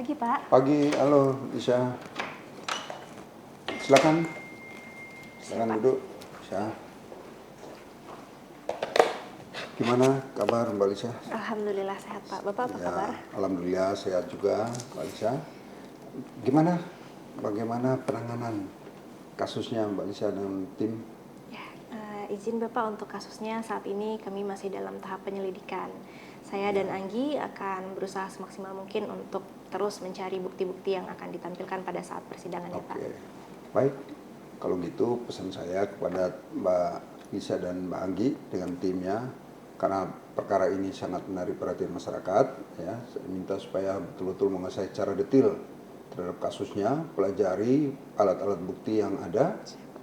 Pagi, Pak. Pagi, halo Lisa. Silakan. Silakan duduk. Lisa. Gimana kabar Mbak Lisa? Alhamdulillah sehat, Pak. Bapak apa kabar? Alhamdulillah sehat juga Mbak Lisa. Bagaimana penanganan kasusnya Mbak Lisa dan tim? Ya, izin Bapak untuk kasusnya saat ini kami masih dalam tahap penyelidikan. Saya dan Anggi akan berusaha semaksimal mungkin untuk terus mencari bukti-bukti yang akan ditampilkan pada saat persidangan ya, Pak. Oke, baik. Kalau gitu pesan saya kepada Mbak Lisa dan Mbak Anggi dengan timnya, karena perkara ini sangat menarik perhatian masyarakat, ya, saya minta supaya betul-betul menguasai secara detail terhadap kasusnya, pelajari alat-alat bukti yang ada,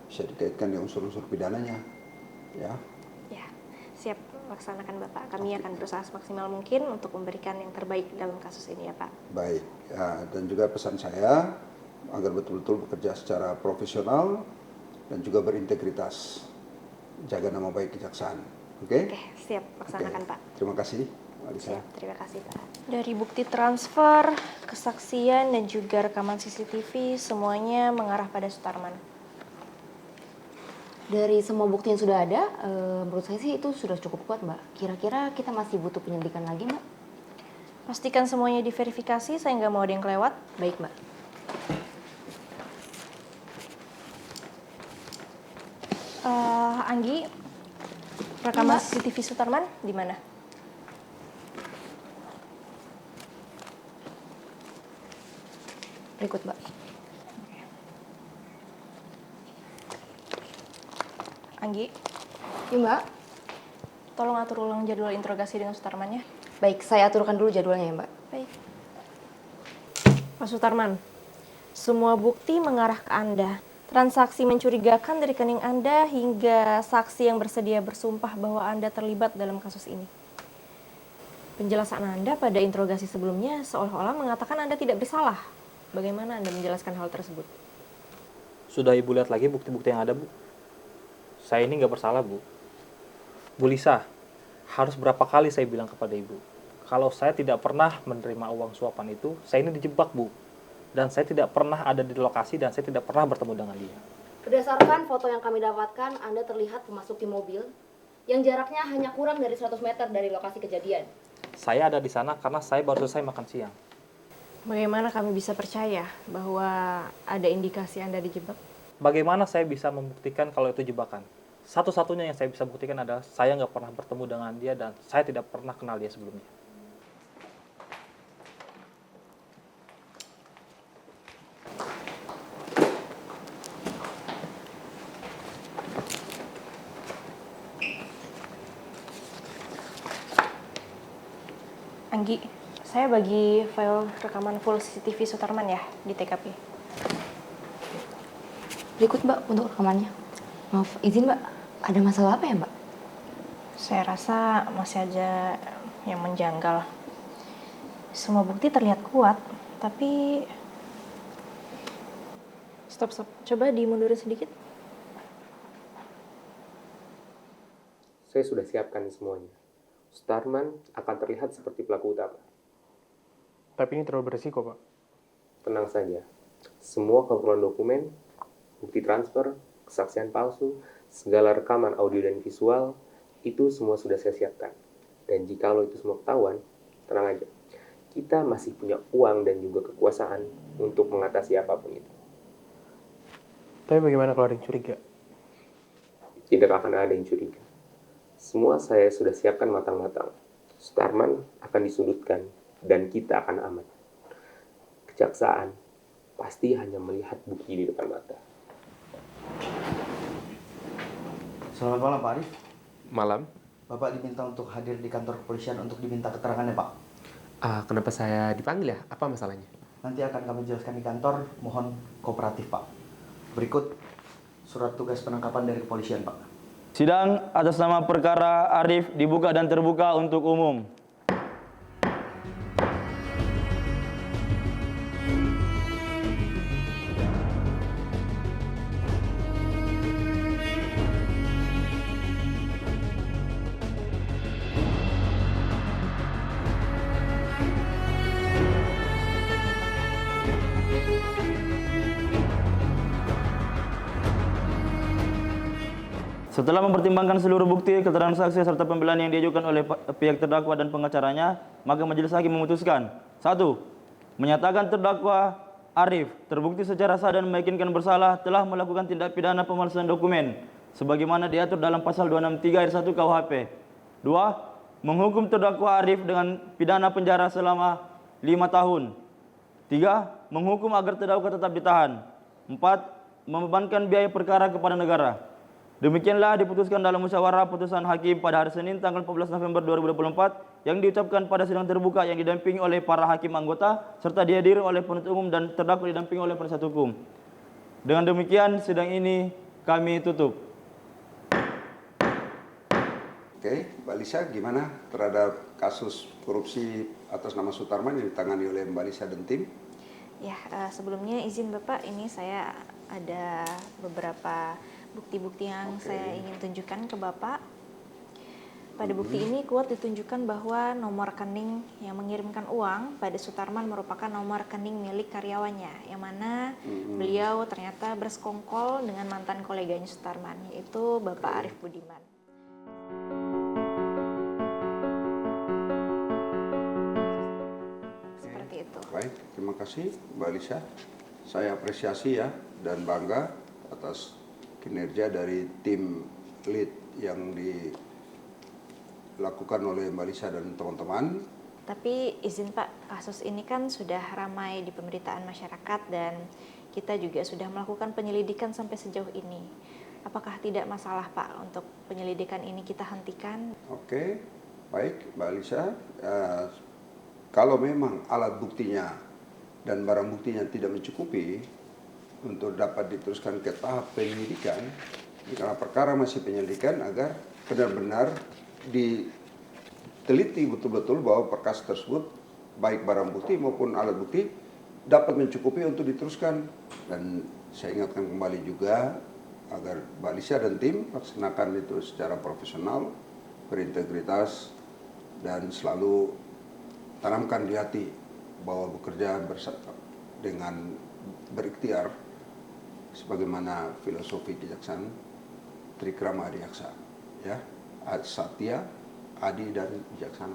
bisa dikaitkan dengan unsur-unsur pidananya, ya. Ya, siap laksanakan Bapak. Kami akan berusaha semaksimal mungkin untuk memberikan yang terbaik dalam kasus ini ya, Pak. Baik, ya, dan juga pesan saya agar betul-betul bekerja secara profesional dan juga berintegritas, jaga nama baik kejaksaan. Oke? Oke, siap laksanakan Pak. Terima kasih, Alisa. Siap, terima kasih Pak. Dari bukti transfer, kesaksian, dan juga rekaman CCTV, semuanya mengarah pada Sutarman. Dari semua bukti yang sudah ada, menurut saya sih itu sudah cukup kuat, Mbak. Kira-kira kita masih butuh penyelidikan lagi, Mbak? Pastikan semuanya diverifikasi, saya nggak mau ada yang kelewat. Baik, Mbak. Anggi, rekaman CCTV Sutarman di mana? Berikut, Mbak. Anggi, Ya, Mbak. tolong atur ulang jadwal interogasi dengan Sutarman ya. Baik, saya aturkan dulu jadwalnya ya, Mbak. Baik. Pak Sutarman, semua bukti mengarah ke Anda. Transaksi mencurigakan dari rekening Anda hingga saksi yang bersedia bersumpah bahwa Anda terlibat dalam kasus ini. Penjelasan Anda pada interogasi sebelumnya seolah-olah mengatakan Anda tidak bersalah. Bagaimana Anda menjelaskan hal tersebut? Sudah Ibu lihat lagi bukti-bukti yang ada, Bu? Saya ini nggak bersalah, Bu. Bu Lisa, harus berapa kali saya bilang kepada Ibu, kalau saya tidak pernah menerima uang suapan itu, saya ini dijebak, Bu. Dan saya tidak pernah ada di lokasi dan saya tidak pernah bertemu dengan dia. Berdasarkan foto yang kami dapatkan, Anda terlihat memasuki mobil yang jaraknya hanya kurang dari 100 meter dari lokasi kejadian. Saya ada di sana karena saya baru selesai makan siang. Bagaimana kami bisa percaya bahwa ada indikasi Anda dijebak? Bagaimana saya bisa membuktikan kalau itu jebakan? Satu-satunya yang saya bisa buktikan adalah saya nggak pernah bertemu dengan dia dan saya tidak pernah kenal dia sebelumnya. Anggi, saya bagi file rekaman full CCTV Sutarman ya di TKP. Berikut, Mbak, untuk rekamannya. Maaf, izin, Mbak. Ada masalah apa ya, Mbak? Saya rasa masih aja yang menjanggal. Semua bukti terlihat kuat, tapi... Stop. Coba dimundurin sedikit. Saya sudah siapkan semuanya. Sutarman akan terlihat seperti pelaku utama. Tapi ini terlalu beresiko, Pak. Tenang saja. Semua keperluan dokumen, bukti transfer, kesaksian palsu, segala rekaman audio dan visual, itu semua sudah saya siapkan. Dan jikalau itu semua ketahuan, tenang aja. Kita masih punya uang dan juga kekuasaan untuk mengatasi apapun itu. Tapi bagaimana kalau ada yang curiga? Tidak akan ada yang curiga. Semua saya sudah siapkan matang-matang. Sutarman akan disudutkan dan kita akan aman. Kejaksaan pasti hanya melihat bukti di depan mata. Selamat malam Pak Arif. Malam. Bapak diminta untuk hadir di kantor kepolisian untuk diminta keterangannya Pak. Kenapa saya dipanggil ya? Apa masalahnya? Nanti akan kami jelaskan di kantor, mohon kooperatif Pak. Berikut surat tugas penangkapan dari kepolisian Pak. Sidang atas nama perkara Arif dibuka dan terbuka untuk umum. Setelah mempertimbangkan seluruh bukti, keterangan saksi serta pembelaan yang diajukan oleh pihak terdakwa dan pengacaranya, maka majelis hakim memutuskan: 1. Menyatakan terdakwa Arif terbukti secara sah dan meyakinkan bersalah telah melakukan tindak pidana pemalsuan dokumen sebagaimana diatur dalam pasal 263 ayat 1 KUHP. 2. Menghukum terdakwa Arif dengan pidana penjara selama 5 tahun. 3. Menghukum agar terdakwa tetap ditahan. 4. Membebankan biaya perkara kepada negara. Demikianlah diputuskan dalam musyawarah putusan hakim pada hari Senin tanggal 14 November 2024 yang diucapkan pada sidang terbuka yang didampingi oleh para hakim anggota serta dihadiri oleh penuntut umum dan terdakwa didampingi oleh penasihat hukum. Dengan demikian sidang ini kami tutup. Oke, Mbak Lisa, gimana terhadap kasus korupsi atas nama Sutarman yang ditangani oleh Mbak Lisa dan tim? Ya, sebelumnya izin Bapak, ini saya ada beberapa bukti-bukti yang saya ingin tunjukkan ke Bapak. Pada bukti ini kuat ditunjukkan bahwa nomor rekening yang mengirimkan uang pada Sutarman merupakan nomor rekening milik karyawannya, yang mana beliau ternyata bersekongkol dengan mantan koleganya Sutarman, yaitu Bapak Arif Budiman. Seperti itu. Baik, terima kasih Mbak Lisa. Saya apresiasi ya dan bangga atas kinerja dari tim lead yang dilakukan oleh Mbak Lisa dan teman-teman. Tapi izin Pak, kasus ini kan sudah ramai di pemberitaan masyarakat dan kita juga sudah melakukan penyelidikan sampai sejauh ini. Apakah tidak masalah Pak untuk penyelidikan ini kita hentikan? Oke, baik Mbak Lisa. Kalau memang alat buktinya dan barang buktinya tidak mencukupi untuk dapat diteruskan ke tahap penyelidikan, karena perkara masih penyelidikan, agar benar-benar diteliti betul-betul bahwa perkara tersebut baik barang bukti maupun alat bukti dapat mencukupi untuk diteruskan. Dan saya ingatkan kembali juga agar Mbak Lisa dan tim laksanakan itu secara profesional, berintegritas, dan selalu tanamkan di hati bahwa bekerja dengan berikhtiar sebagaimana filosofi kejaksaan Trikrama Adiaksa, ya, Satya, Adi dan bijaksana.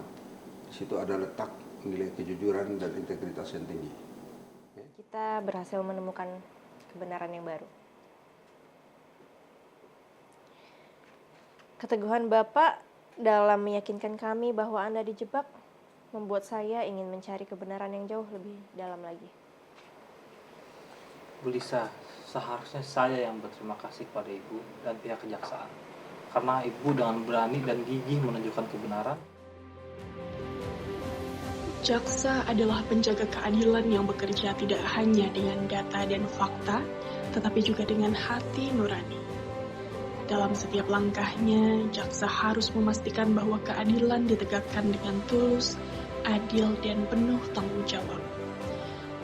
Di situ ada letak nilai kejujuran dan integritas yang tinggi. Kita berhasil menemukan kebenaran yang baru. Keteguhan Bapak dalam meyakinkan kami bahwa Anda dijebak membuat saya ingin mencari kebenaran yang jauh lebih dalam lagi. Bu Lisa, seharusnya saya yang berterima kasih kepada Ibu dan pihak kejaksaan. Karena Ibu dengan berani dan gigih menunjukkan kebenaran. Jaksa adalah penjaga keadilan yang bekerja tidak hanya dengan data dan fakta, tetapi juga dengan hati nurani. Dalam setiap langkahnya, jaksa harus memastikan bahwa keadilan ditegakkan dengan tulus, adil, dan penuh tanggung jawab.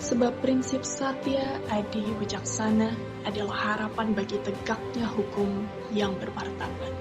Sebab prinsip Satya, Adi, Wijaksana adalah harapan bagi tegaknya hukum yang bermartabat.